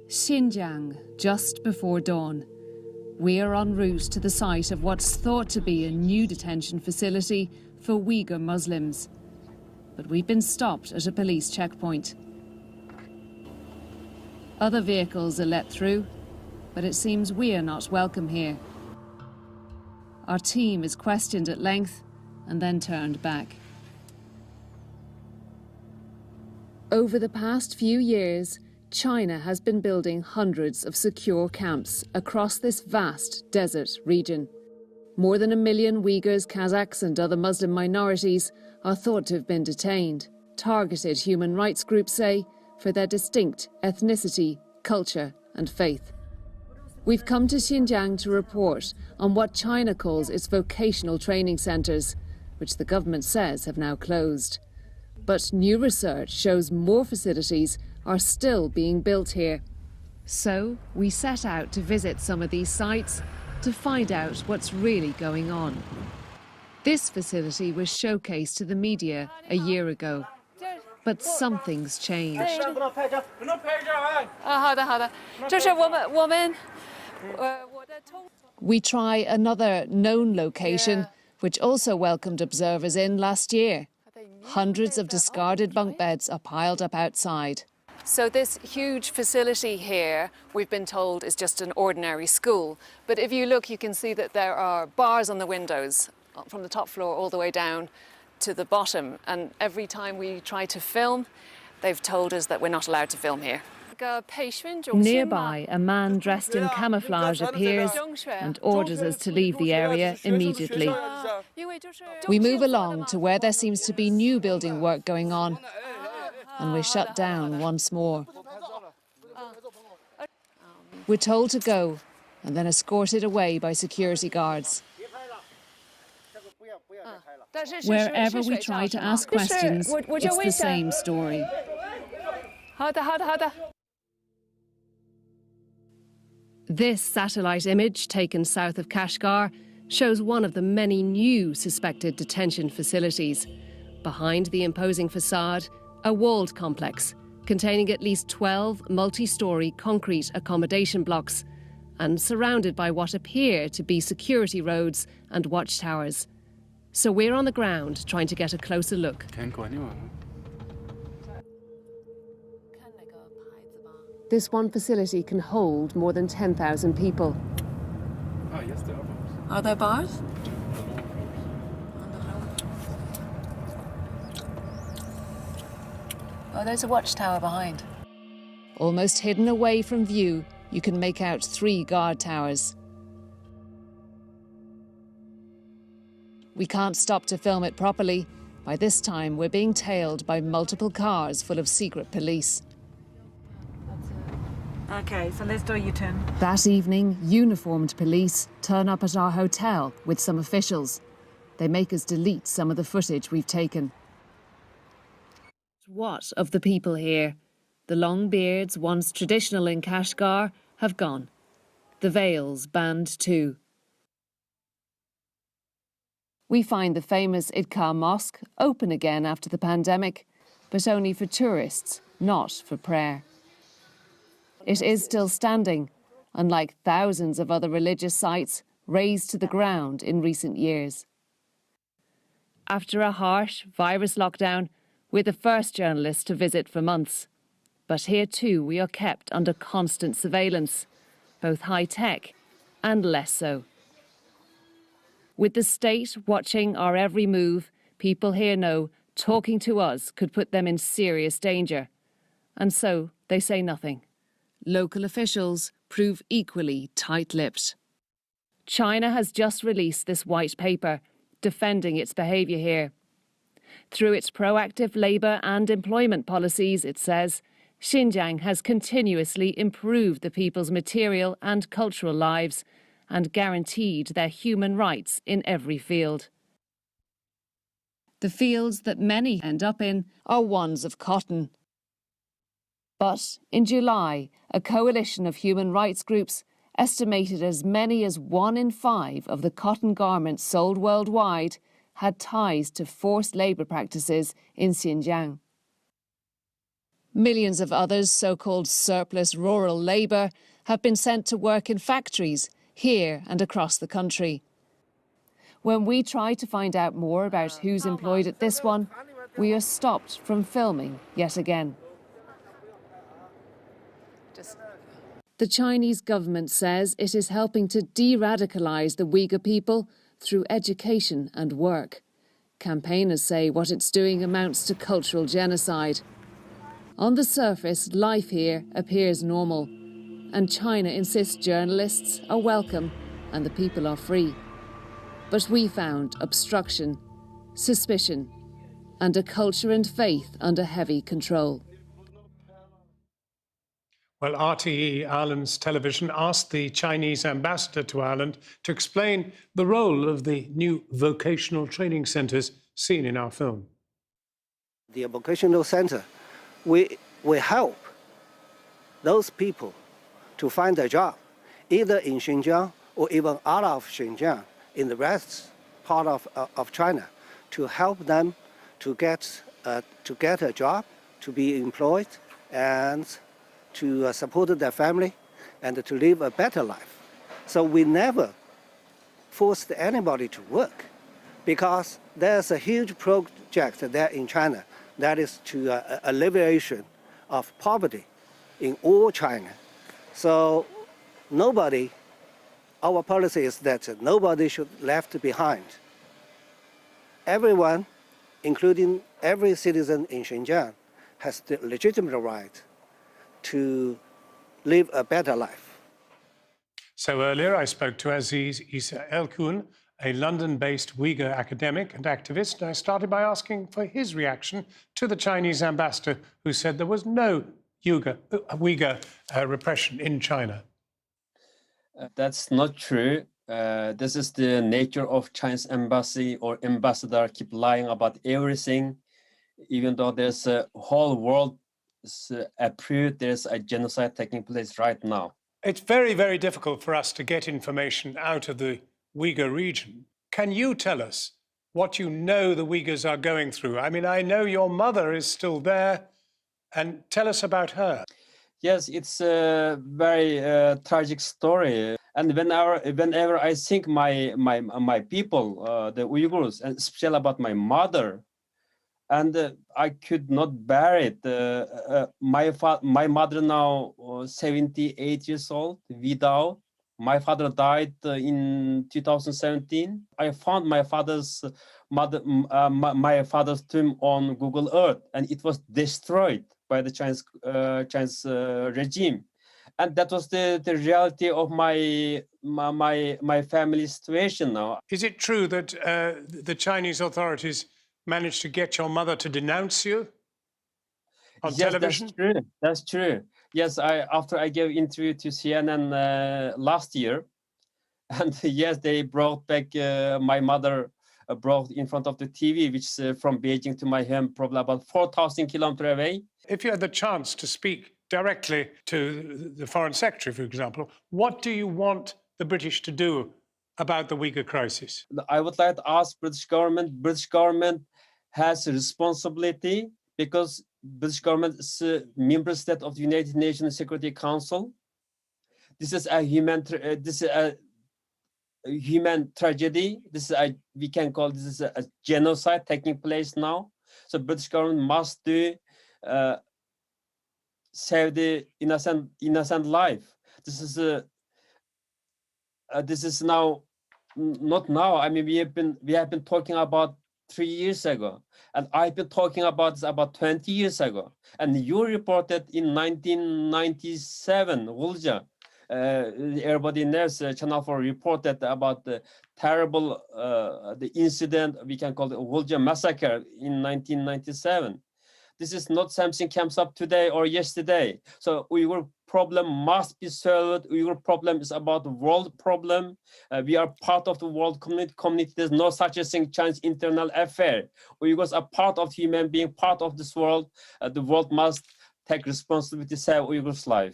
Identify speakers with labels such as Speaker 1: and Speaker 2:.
Speaker 1: Xinjiang, just before dawn. We are en route to the site of what's thought to be a new detention facility for Uyghur Muslims. But we've been stopped at a police checkpoint. Other vehicles are let through, but it seems we are not welcome here. Our team is questioned at length and then turned back. Over the past few years, China has been building hundreds of secure camps across this vast desert region. More than 1 million Uyghurs, Kazakhs and other Muslim minorities are thought to have been detained, targeted, human rights groups say, for their distinct ethnicity, culture and faith. We've come to Xinjiang to report on what China calls its vocational training centres, which the government says have now closed. But new research shows more facilities are still being built here. So we set out to visit some of these sites to find out what's really going on. This facility was showcased to the media a year ago, but something's changed. We try another known location, which also welcomed observers in last year. Hundreds of discarded bunk beds are piled up outside. So this huge facility here, we've been told, is just an ordinary school. But if you look, you can see that there are bars on the windows from the top floor all the way down to the bottom. And every time we try to film, they've told us that we're not allowed to film here. Nearby, a man dressed in camouflage appears and orders us to leave the area immediately. We move along to where there seems to be new building work going on, and we're shut down once more. We're told to go and then escorted away by security guards. Wherever we try to ask questions, it's the same story. This satellite image, taken south of Kashgar, shows one of the many new suspected detention facilities. Behind the imposing facade, a walled complex containing at least 12 multi-storey concrete accommodation blocks and surrounded by what appear to be security roads and watchtowers. So we're on the ground trying to get a closer look. This one facility can hold more than 10,000 people. Are there bars? Oh, there's a watchtower behind. Almost hidden away from view, you can make out 3 guard towers. We can't stop to film it properly. By this time, we're being tailed by multiple cars full of secret police.
Speaker 2: Okay, so let's do a U-turn.
Speaker 1: That evening, uniformed police turn up at our hotel with some officials. They make us delete some of the footage we've taken. What of the people here? The long beards, once traditional in Kashgar, have gone. The veils banned too. We find the famous Idkar Mosque open again after the pandemic, but only for tourists, not for prayer. It is still standing, unlike thousands of other religious sites razed to the ground in recent years. After a harsh virus lockdown, we're the first journalists to visit for months. But here too we are kept under constant surveillance, both high-tech and less so. With the state watching our every move, people here know talking to us could put them in serious danger. And so they say nothing. Local officials prove equally tight-lipped. China has just released this white paper defending its behaviour here. Through its proactive labour and employment policies, it says, Xinjiang has continuously improved the people's material and cultural lives and guaranteed their human rights in every field. The fields that many end up in are ones of cotton. But in July, a coalition of human rights groups estimated as many as 1 in 5 of the cotton garments sold worldwide had ties to forced labour practices in Xinjiang. Millions of others, so-called surplus rural labour, have been sent to work in factories here and across the country. When we try to find out more about who's employed at this one, we are stopped from filming yet again. The Chinese government says it is helping to de-radicalise the Uyghur people through education and work. Campaigners say what it's doing amounts to cultural genocide. On the surface, life here appears normal, and China insists journalists are welcome and the people are free. But we found obstruction, suspicion, and a culture and faith under heavy control.
Speaker 3: Well, RTE, Ireland's television, asked the Chinese ambassador to Ireland to explain the role of the new vocational training centres seen in our film.
Speaker 4: The vocational centre, we help those people to find a job, either in Xinjiang or even out of Xinjiang, in the rest part of China, to help them to get a job, to be employed, and to support their family and to live a better life. So we never forced anybody to work, because there's a huge project there in China that is to alleviation of poverty in all China. So our policy is that nobody should be left behind. Everyone, including every citizen in Xinjiang, has the legitimate right to live a better life.
Speaker 3: So earlier I spoke to Aziz Isa Elkun, a London-based Uyghur academic and activist, and I started by asking for his reaction to the Chinese ambassador, who said there was no Uyghur repression in China.
Speaker 5: That's not true. This is the nature of Chinese embassy or ambassador keep lying about everything, even though there's a whole world approved there's a genocide taking place right now.
Speaker 3: It's very, very difficult for us to get information out of the Uyghur region. Can you tell us what you know the Uyghurs are going through? I mean, I know your mother is still there, and tell us about her.
Speaker 5: Yes, it's a very tragic story. And whenever I think my people, the Uyghurs, and especially about my mother, and I could not bear it. My mother now 78 years old, widowed. My father died in 2017. I found my father's my father's tomb on Google Earth, and it was destroyed by the Chinese regime. And that was the reality of my family situation now.
Speaker 3: Is it true that the Chinese authorities managed to get your mother to denounce you on television?
Speaker 5: That's true. That's true. Yes, after I gave interview to CNN last year, and yes, they brought back my mother, brought in front of the TV, which is from Beijing to my home, probably about 4,000 kilometers away.
Speaker 3: If you had the chance to speak directly to the Foreign Secretary, for example, what do you want the British to do about the Uyghur crisis?
Speaker 5: I would like to ask British government has a responsibility, because British government is a member state of the United Nations Security Council. This is a human tragedy. We can call this a genocide taking place now. So British government must do save the innocent life. This is now not now. I mean, we have been talking about 3 years ago, and I've been talking about this about 20 years ago. And you reported in 1997, Wulja, everybody knows Channel 4 reported about the terrible the incident we can call the Wulja massacre in 1997. This is not something comes up today or yesterday. So Uyghur problem must be solved. Uyghur problem is about the world problem. We are part of the world community. There's no such a thing, Chinese internal affair. Uyghurs are part of human being, part of this world. The world must take responsibility to save Uyghurs' life.